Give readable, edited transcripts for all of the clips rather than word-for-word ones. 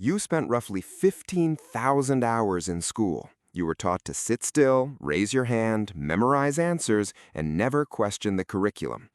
You spent roughly 15,000 hours in school. You were taught to sit still, raise your hand, memorize answers, and never question the curriculum.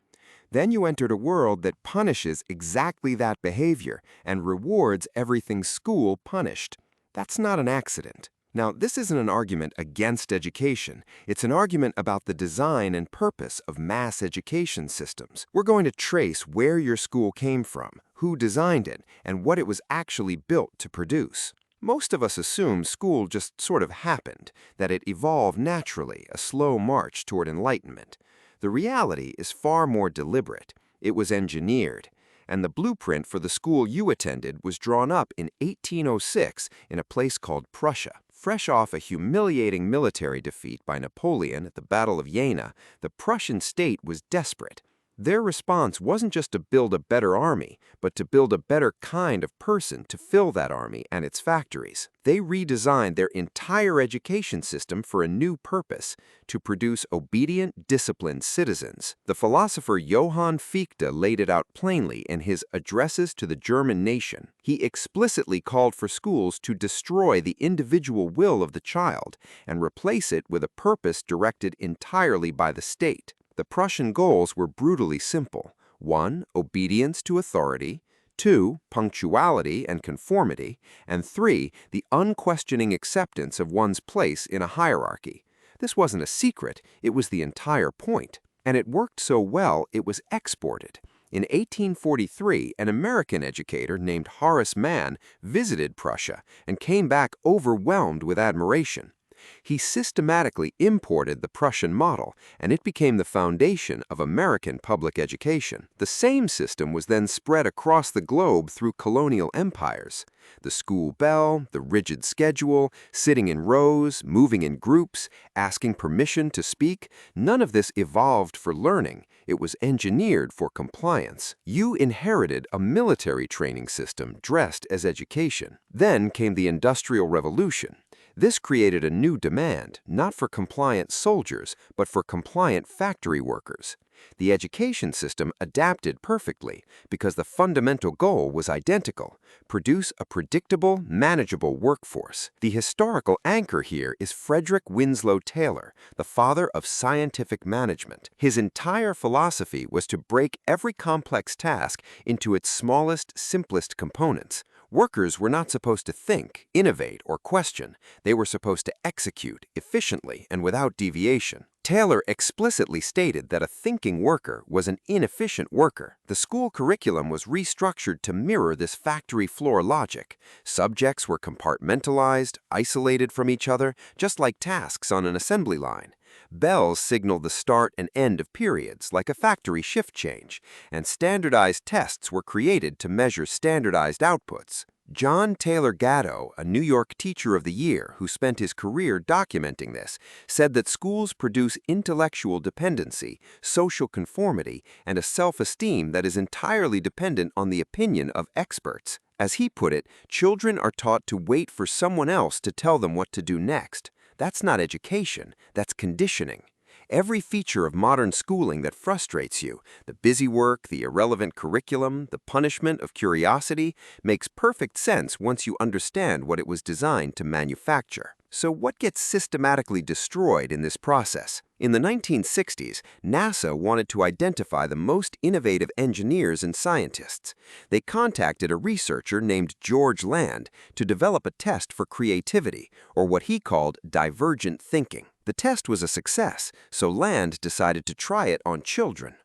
Then you entered a world that punishes exactly that behavior and rewards everything school punished. That's not an accident. Now, this isn't an argument against education. It's an argument about the design and purpose of mass education systems. We're going to trace where your school came from, who designed it, and what it was actually built to produce. Most of us assume school just sort of happened, that it evolved naturally, a slow march toward enlightenment. The reality is far more deliberate. It was engineered, and the blueprint for the school you attended was drawn up in 1806 in a place called Prussia. Fresh off a humiliating military defeat by Napoleon at the Battle of Jena, the Prussian state was desperate. Their response wasn't just to build a better army, but to build a better kind of person to fill that army and its factories. They redesigned their entire education system for a new purpose, to produce obedient, disciplined citizens. The philosopher Johann Fichte laid it out plainly in his Addresses to the German Nation. He explicitly called for schools to destroy the individual will of the child and replace it with a purpose directed entirely by the state. The Prussian goals were brutally simple. 1. Obedience to authority. 2. Punctuality and conformity. And 3. The unquestioning acceptance of one's place in a hierarchy. This wasn't a secret, it was the entire point. And it worked so well, it was exported. In 1843, an American educator named Horace Mann visited Prussia and came back overwhelmed with admiration. He systematically imported the Prussian model, and it became the foundation of American public education. The same system was then spread across the globe through colonial empires. The school bell, the rigid schedule, sitting in rows, moving in groups, asking permission to speak, none of this evolved for learning. It was engineered for compliance. You inherited a military training system dressed as education. Then came the Industrial Revolution. This created a new demand, not for compliant soldiers, but for compliant factory workers. The education system adapted perfectly because the fundamental goal was identical: produce a predictable, manageable workforce. The historical anchor here is Frederick Winslow Taylor, the father of scientific management. His entire philosophy was to break every complex task into its smallest, simplest components. Workers were not supposed to think, innovate, or question. They were supposed to execute efficiently and without deviation. Taylor explicitly stated that a thinking worker was an inefficient worker. The school curriculum was restructured to mirror this factory floor logic. Subjects were compartmentalized, isolated from each other, just like tasks on an assembly line. Bells signaled the start and end of periods, like a factory shift change, and standardized tests were created to measure standardized outputs. John Taylor Gatto, a New York Teacher of the Year who spent his career documenting this, said that schools produce intellectual dependency, social conformity, and a self-esteem that is entirely dependent on the opinion of experts. As he put it, children are taught to wait for someone else to tell them what to do next. That's not education, that's conditioning. Every feature of modern schooling that frustrates you, the busy work, the irrelevant curriculum, the punishment of curiosity, makes perfect sense once you understand what it was designed to manufacture. So what gets systematically destroyed in this process? In the 1960s, NASA wanted to identify the most innovative engineers and scientists. They contacted a researcher named George Land to develop a test for creativity, or what he called divergent thinking. The test was a success, so Land decided to try it on children.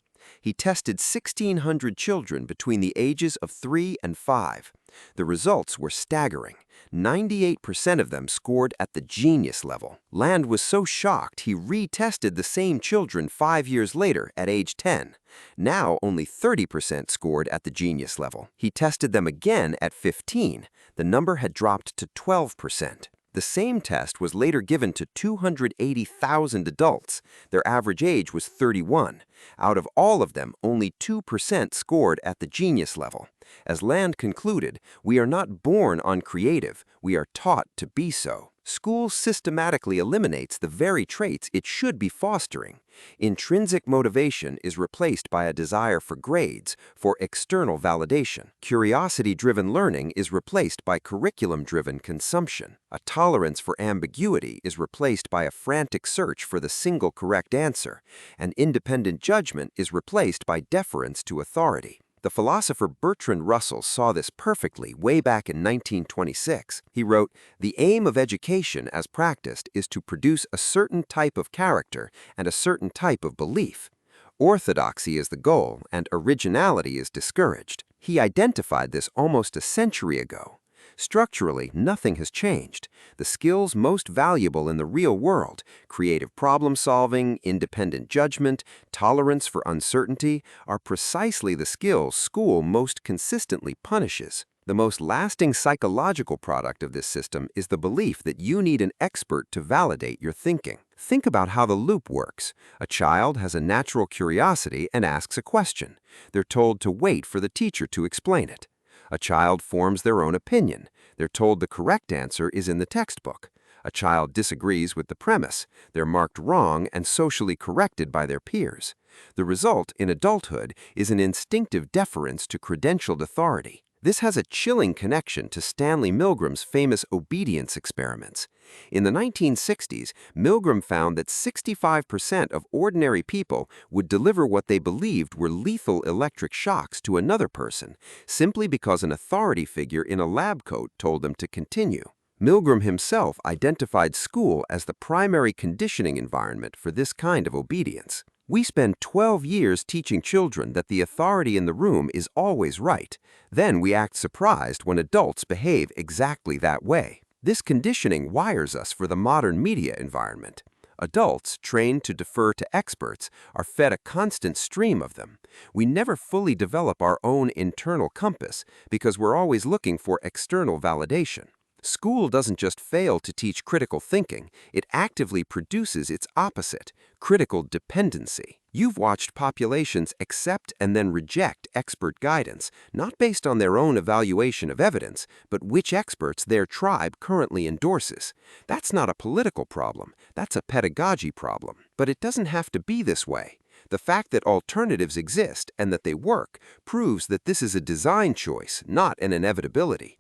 He tested 1,600 children between the ages of 3 and 5. The results were staggering. 98% of them scored at the genius level. Land was so shocked he retested the same children 5 years later at age 10. Now only 30% scored at the genius level. He tested them again at 15. The number had dropped to 12%. The same test was later given to 280,000 adults. Their average age was 31. Out of all of them, only 2% scored at the genius level. As Land concluded, we are not born uncreative, we are taught to be so. School systematically eliminates the very traits it should be fostering. Intrinsic motivation is replaced by a desire for grades, for external validation. Curiosity-driven learning is replaced by curriculum-driven consumption. A tolerance for ambiguity is replaced by a frantic search for the single correct answer. And independent judgment is replaced by deference to authority. The philosopher Bertrand Russell saw this perfectly way back in 1926. He wrote, "The aim of education as practiced is to produce a certain type of character and a certain type of belief. Orthodoxy is the goal, and originality is discouraged." He identified this almost a century ago. Structurally, nothing has changed. The skills most valuable in the real world, creative problem solving, independent judgment, tolerance for uncertainty, are precisely the skills school most consistently punishes. The most lasting psychological product of this system is the belief that you need an expert to validate your thinking. Think about how the loop works. A child has a natural curiosity and asks a question. They're told to wait for the teacher to explain it. A child forms their own opinion. They're told the correct answer is in the textbook. A child disagrees with the premise. They're marked wrong and socially corrected by their peers. The result in adulthood is an instinctive deference to credentialed authority. This has a chilling connection to Stanley Milgram's famous obedience experiments. In the 1960s, Milgram found that 65% of ordinary people would deliver what they believed were lethal electric shocks to another person, simply because an authority figure in a lab coat told them to continue. Milgram himself identified school as the primary conditioning environment for this kind of obedience. We spend 12 years teaching children that the authority in the room is always right. Then we act surprised when adults behave exactly that way. This conditioning wires us for the modern media environment. Adults, trained to defer to experts, are fed a constant stream of them. We never fully develop our own internal compass because we're always looking for external validation. School doesn't just fail to teach critical thinking, it actively produces its opposite, critical dependency. You've watched populations accept and then reject expert guidance, not based on their own evaluation of evidence, but which experts their tribe currently endorses. That's not a political problem, that's a pedagogy problem. But it doesn't have to be this way. The fact that alternatives exist and that they work proves that this is a design choice, not an inevitability.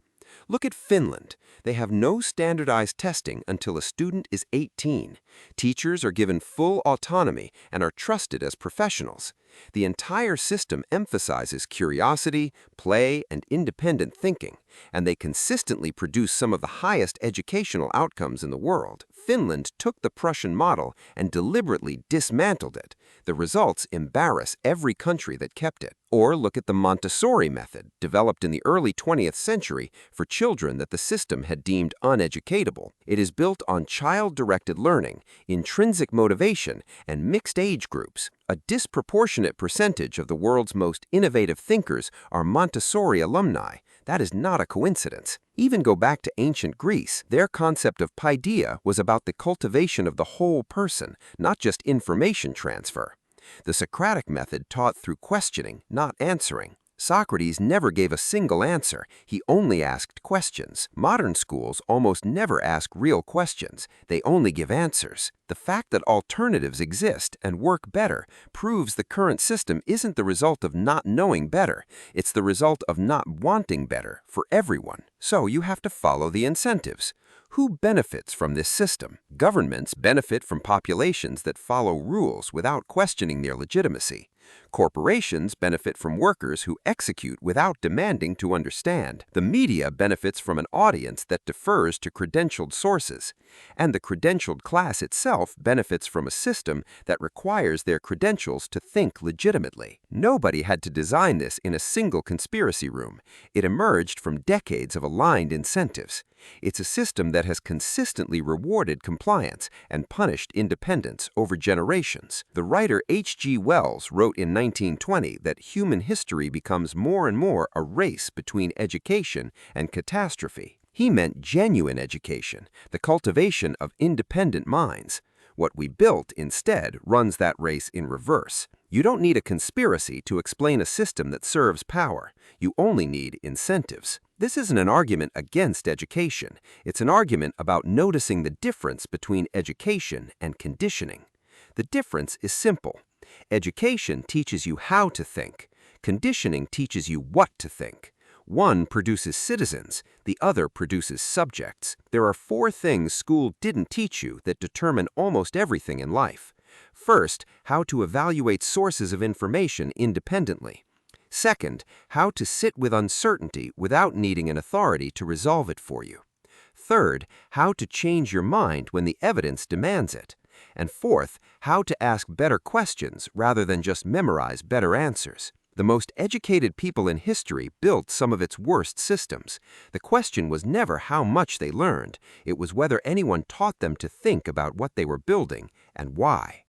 Look at Finland. They have no standardized testing until a student is 18. Teachers are given full autonomy and are trusted as professionals. The entire system emphasizes curiosity, play, and independent thinking, and they consistently produce some of the highest educational outcomes in the world. Finland took the Prussian model and deliberately dismantled it. The results embarrass every country that kept it. Or look at the Montessori method, developed in the early 20th century for children that the system had deemed uneducatable. It is built on child-directed learning, intrinsic motivation, and mixed age groups. A disproportionate percentage of the world's most innovative thinkers are Montessori alumni. That is not a coincidence. Even go back to ancient Greece. Their concept of paideia was about the cultivation of the whole person, not just information transfer. The Socratic method taught through questioning, not answering. Socrates never gave a single answer. He only asked questions. Modern schools almost never ask real questions. They only give answers. The fact that alternatives exist and work better proves the current system isn't the result of not knowing better. It's the result of not wanting better for everyone. So you have to follow the incentives. Who benefits from this system? Governments benefit from populations that follow rules without questioning their legitimacy. Corporations benefit from workers who execute without demanding to understand. The media benefits from an audience that defers to credentialed sources. And the credentialed class itself benefits from a system that requires their credentials to think legitimately. Nobody had to design this in a single conspiracy room. It emerged from decades of aligned incentives. It's a system that has consistently rewarded compliance and punished independence over generations. The writer H.G. Wells wrote in 1920 that human history becomes more and more a race between education and catastrophe. He meant genuine education, the cultivation of independent minds. What we built, instead, runs that race in reverse. You don't need a conspiracy to explain a system that serves power. You only need incentives. This isn't an argument against education. It's an argument about noticing the difference between education and conditioning. The difference is simple. Education teaches you how to think. Conditioning teaches you what to think. One produces citizens, the other produces subjects. There are 4 things school didn't teach you that determine almost everything in life. First, how to evaluate sources of information independently. Second, how to sit with uncertainty without needing an authority to resolve it for you. Third, how to change your mind when the evidence demands it. And fourth, how to ask better questions rather than just memorize better answers. The most educated people in history built some of its worst systems. The question was never how much they learned. It was whether anyone taught them to think about what they were building and why.